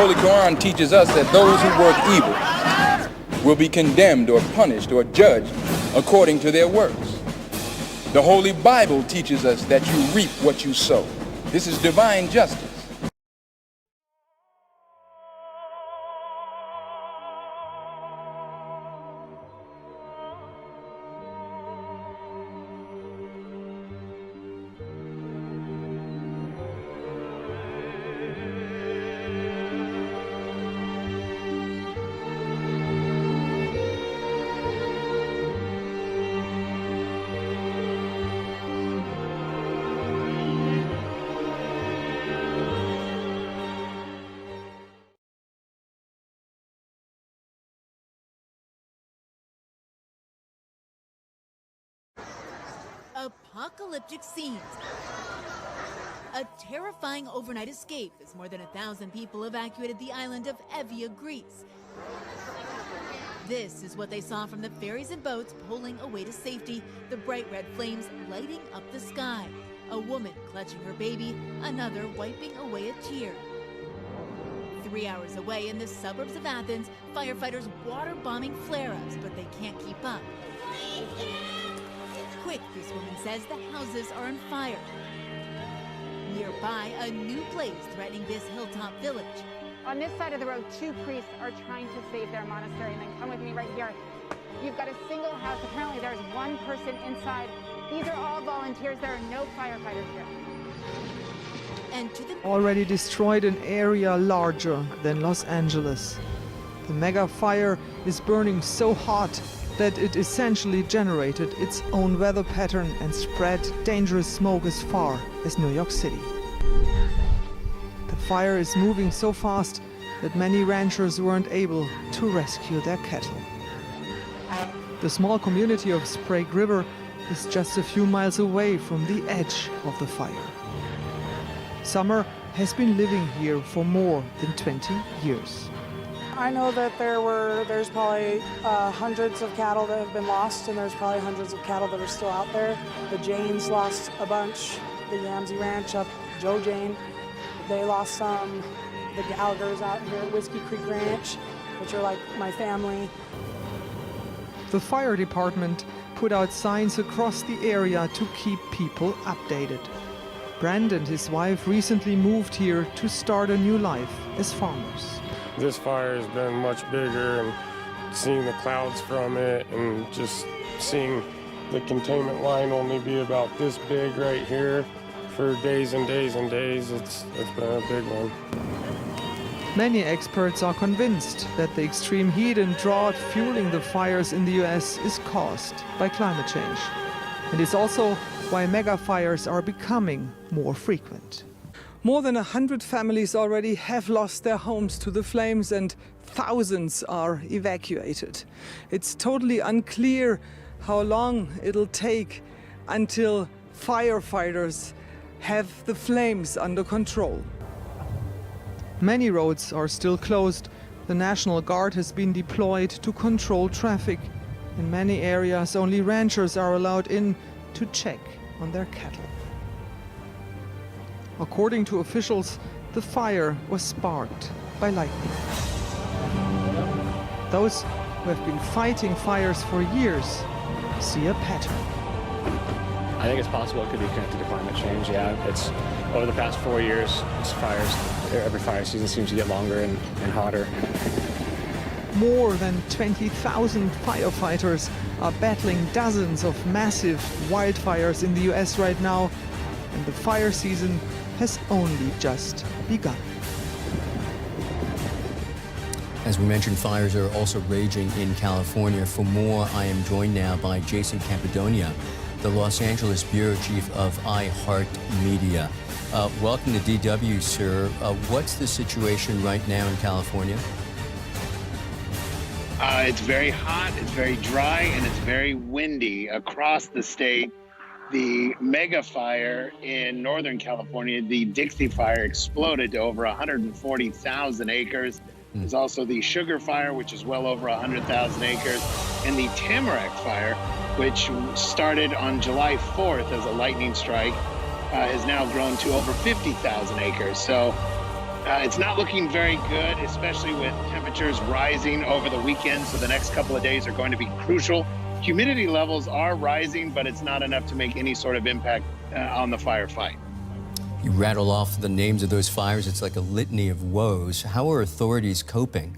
Holy Quran teaches us that those who work evil will be condemned or punished or judged according to their works. The Holy Bible teaches us that you reap what you sow. This is divine justice. Apocalyptic scenes. A terrifying overnight escape as more than 1,000 people evacuated the island of Evia, Greece. This is what they saw from the ferries and boats pulling away to safety, the bright red flames lighting up the sky. A woman clutching her baby, another wiping away a tear. 3 hours away in the suburbs of Athens, firefighters water bombing flare-ups, but they can't keep up. Quick, this woman says the houses are on fire. Nearby, a new blaze threatening this hilltop village. On this side of the road, 2 priests are trying to save their monastery. And then come with me right here. You've got a single house. Apparently there's 1 person inside. These are all volunteers. There are no firefighters here. And to the already destroyed an area larger than Los Angeles. The mega fire is burning so hot that it essentially generated its own weather pattern and spread dangerous smoke as far as New York City. The fire is moving so fast that many ranchers weren't able to rescue their cattle. The small community of Sprague River is just a few miles away from the edge of the fire. Summer has been living here for more than 20 years. I know that there's probably hundreds of cattle that have been lost, and there's probably hundreds of cattle that are still out there. The Janes lost a bunch. The Yamsey Ranch up Joe Jane, they lost some. The Gallaghers out here at Whiskey Creek Ranch, which are like my family. The fire department put out signs across the area to keep people updated. Brand and his wife recently moved here to start a new life as farmers. This fire has been much bigger, and seeing the clouds from it and just seeing the containment line only be about this big right here for days and days and days, it's been a big one. Many experts are convinced that the extreme heat and drought fueling the fires in the US is caused by climate change. It is also why mega fires are becoming more frequent. More than 100 families already have lost their homes to the flames, and thousands are evacuated. It's totally unclear how long it'll take until firefighters have the flames under control. Many roads are still closed. The National Guard has been deployed to control traffic. In many areas, only ranchers are allowed in to check on their cattle. According to officials, the fire was sparked by lightning. Those who have been fighting fires for years see a pattern. I think it's possible it could be connected to climate change, yeah. It's over the past 4 years, every fire season seems to get longer and hotter. More than 20,000 firefighters are battling dozens of massive wildfires in the US right now, and the fire season has only just begun. As we mentioned, fires are also raging in California. For more, I am joined now by Jason Campidonia, the Los Angeles Bureau Chief of iHeartMedia. Welcome to DW, sir. What's the situation right now in California? It's very hot, it's very dry, and it's very windy across the state. The mega fire in Northern California, the Dixie Fire, exploded to over 140,000 acres. There's also the Sugar Fire, which is well over 100,000 acres, and the Tamarack Fire, which started on July 4th as a lightning strike, has now grown to over 50,000 acres. So It's not looking very good, especially with temperatures rising over the weekend. So the next couple of days are going to be crucial. Humidity levels are rising, but it's not enough to make any sort of impact on the firefight. You rattle off the names of those fires. It's like a litany of woes. How are authorities coping?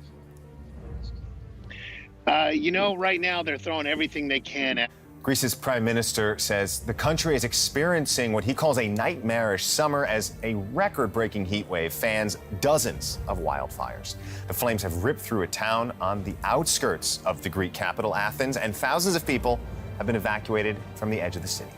Right now they're throwing everything they can at. Greece's prime minister says the country is experiencing what he calls a nightmarish summer as a record-breaking heat wave fans dozens of wildfires. The flames have ripped through a town on the outskirts of the Greek capital, Athens, and thousands of people have been evacuated from the edge of the city.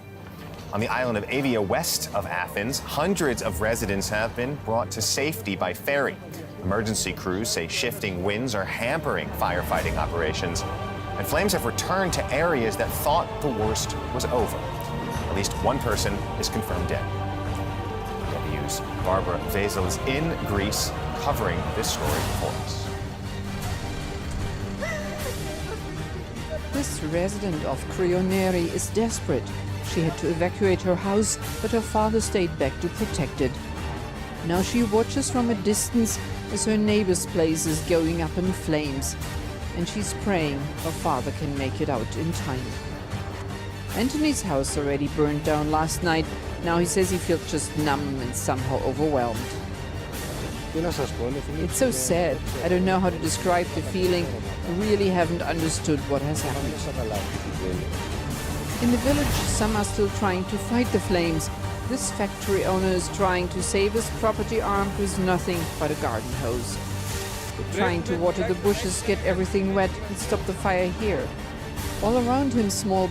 On the island of Evia, west of Athens, hundreds of residents have been brought to safety by ferry. Emergency crews say shifting winds are hampering firefighting operations, and flames have returned to areas that thought the worst was over. At least one person is confirmed dead. WU's Barbara Vazel is in Greece covering this story for us. This resident of Krioneri is desperate. She had to evacuate her house, but her father stayed back to protect it. Now she watches from a distance as her neighbor's place is going up in flames, and she's praying her father can make it out in time. Anthony's house already burned down last night. Now he says he feels just numb and somehow overwhelmed. It's so sad. I don't know how to describe the feeling. I really haven't understood what has happened. In the village, some are still trying to fight the flames. This factory owner is trying to save his property armed with nothing but a garden hose. Trying to water the bushes, get everything wet, and stop the fire here. All around him, small